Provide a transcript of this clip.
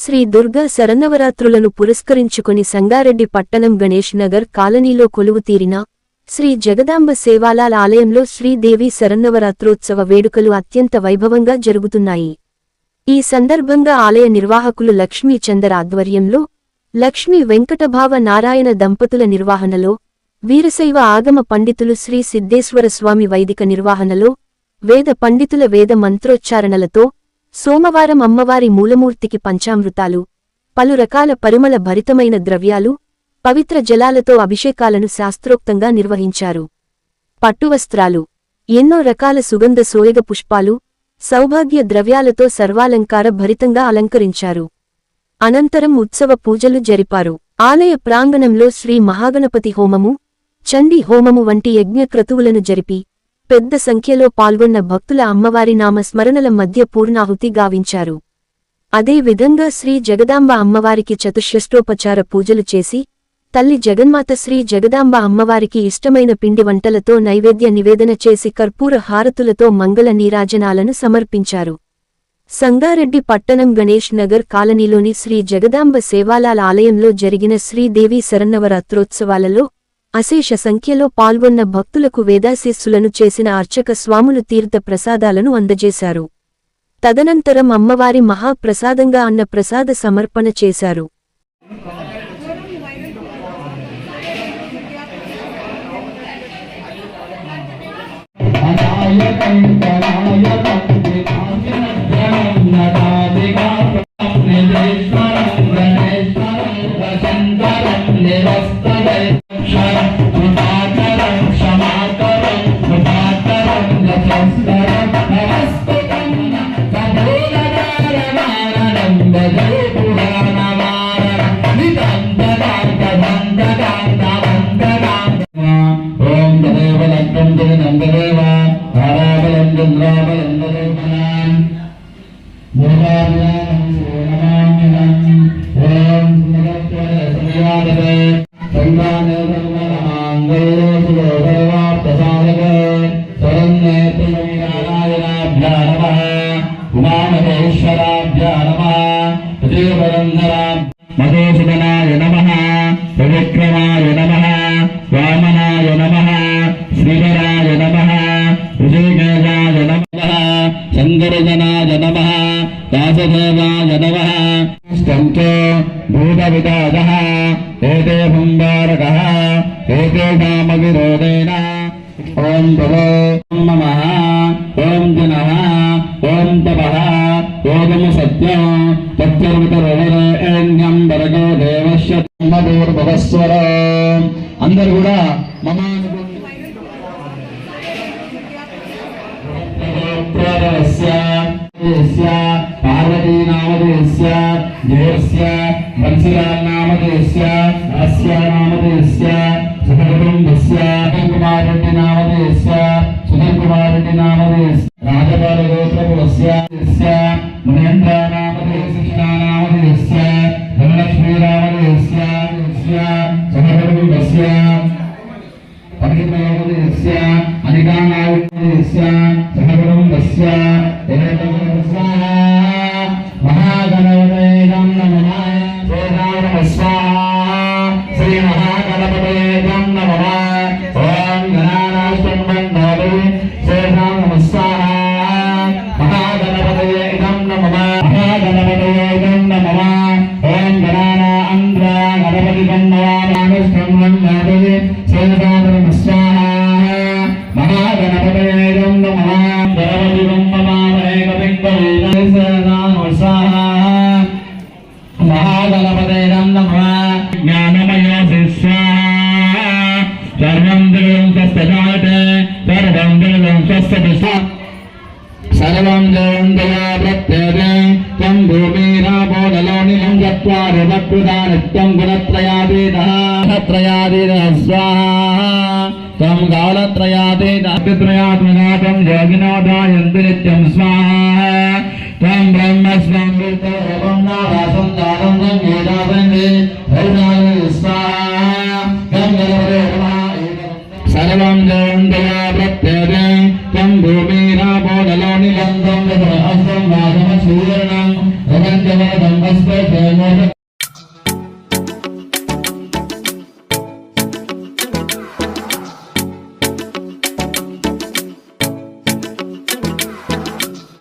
శ్రీ దుర్గా శరన్నవరాత్రులను పురస్కరించుకుని సంగారెడ్డి పట్టణం గణేష్ నగర్ కాలనీలో కొలువుతీరిన శ్రీ జగదాంబ సేవాలాల్ ఆలయంలో శ్రీదేవి శరన్నవరాత్రోత్సవ వేడుకలు అత్యంత వైభవంగా జరుగుతున్నాయి. ఈ సందర్భంగా ఆలయ నిర్వాహకులు లక్ష్మీ చందర్ ఆధ్వర్యంలో లక్ష్మీ వెంకటభావ నారాయణ దంపతుల నిర్వహణలో, వీరశైవ ఆగమ పండితులు శ్రీ సిద్ధేశ్వర స్వామి వైదిక నిర్వహణలో, వేద పండితుల వేద మంత్రోచ్చారణలతో సోమవారం అమ్మవారి మూలమూర్తికి పంచామృతాలు, పలు రకాల పరిమళ భరితమైన ద్రవ్యాలు, పవిత్ర జలాలతో అభిషేకాలను శాస్త్రోక్తంగా నిర్వహించారు. పట్టువస్త్రాలు, ఎన్నో రకాల సుగంధ సోయగ పుష్పాలు, సౌభాగ్య ద్రవ్యాలతో సర్వాలంకార భరితంగా అలంకరించారు. అనంతరం ఉత్సవ పూజలు జరిపారు. ఆలయ ప్రాంగణంలో శ్రీ మహాగణపతి హోమము, చండీ హోమము వంటి యజ్ఞక్రతువులను జరిపి పెద్ద సంఖ్యలో పాల్గొన్న భక్తుల అమ్మవారి నామస్మరణల మధ్య పూర్ణాహుతి గావించారు. అదే విధంగా శ్రీ జగదాంబ అమ్మవారికి చతుష్షష్టోపచార పూజలు చేసి తల్లి జగన్మాత శ్రీ జగదాంబ అమ్మవారికి ఇష్టమైన పిండి వంటలతో నైవేద్య నివేదన చేసి కర్పూర హారతులతో మంగళ నీరాజనాలను సమర్పించారు. సంగారెడ్డి పట్టణం గణేష్ నగర్ కాలనీలోని శ్రీ జగదాంబ సేవాలాల్ ఆలయంలో జరిగిన శ్రీదేవి శరన్నవరాత్రోత్సవాలలో అశేష సంఖ్యలో పాల్గొన్న భక్తులకు వేదాశీస్సులను చేసిన అర్చక స్వాములు తీర్థ ప్రసాదాలను అందజేశారు. తదనంతరం అమ్మవారి మహాప్రసాదంగా అన్న ప్రసాద సమర్పణ చేశారు. మధుసూదనాయ నమః, త్రివిక్రమాయ నమః, వామనాయ నమః, శ్రీధరాయ నమః, ఋషికేశాయ నమః, శంకరజనాయ నమః, వాసుదేవాయ నమః. ష్టంచో భూతవిదాదః ఏతే పుంబారకః ఏతేషామవిరోధేన ఓం భవో నమః, ఓం జనః, ఓం తపః, ఓం సత్యం తత్సర్వతరవరేణ్యం భరగో దేవస్య మధుర్భవస్వర. అందరూ కూడా పార్వతీ నామధేయస్య జయస్య బన్సిలాల్ నామధేయస్య దాస్య నామధేయస్య సుఖకుటుంబస్య కుమార్ రెడ్డి నామధేయస్య సుధీర్ కుమార్ రెడ్డి నామధేయస్య రాజపాల గోత్రపురస్య మునేంద్ర నామధేయస్య కృష్ణ నామధేయస్య ధనలక్ష్మీ నామధేయస్య సుఖకుటుంబస్య పండితనామధేయస్య అనికా నామధేయస్య సుఖకుటుంబస్య మహాగణపతయే నమః. శ్రీ మహాగణపతయే నమః. ఓం గణానాం మహాగణపతయే నమః. మహాగణపతయే నమః. ఓం గణానాంద్ర గణపతి గణానానుష్ఠం నాదయే శ్రీరామ స్వాహా. మహాగణపతయే నమః. గణపతి గణమామహే కవిం మహాగణపతయే నమః. జ్ఞానమయ శిష్య సర్వం దివం స్వస్థాతే సర్వం దివం స్వస్థ సర్వం దేవందయా ప్రత్యేకే త్వం భూమిరాపోనలోనిలం చత్వారి వక్ృదానిత్యం గుణత్రయాతీతః స్వాహా. త్వం కాలత్రయాతీతత్రయాత్మనాథం యోగినోదాయంతి నిత్యం స్వాహా. త్వం బ్రహ్మస్వం వితోరం నారాసం దానం సంగీతాసంగే స్వాహా. సర్వం దేవందయా ప్రత్యేకే త్వం భూమిరాపోనలోనిలం త్వం అస్తం వాగమ సూర్ణం రగంజవరం వస్పేత దేవోష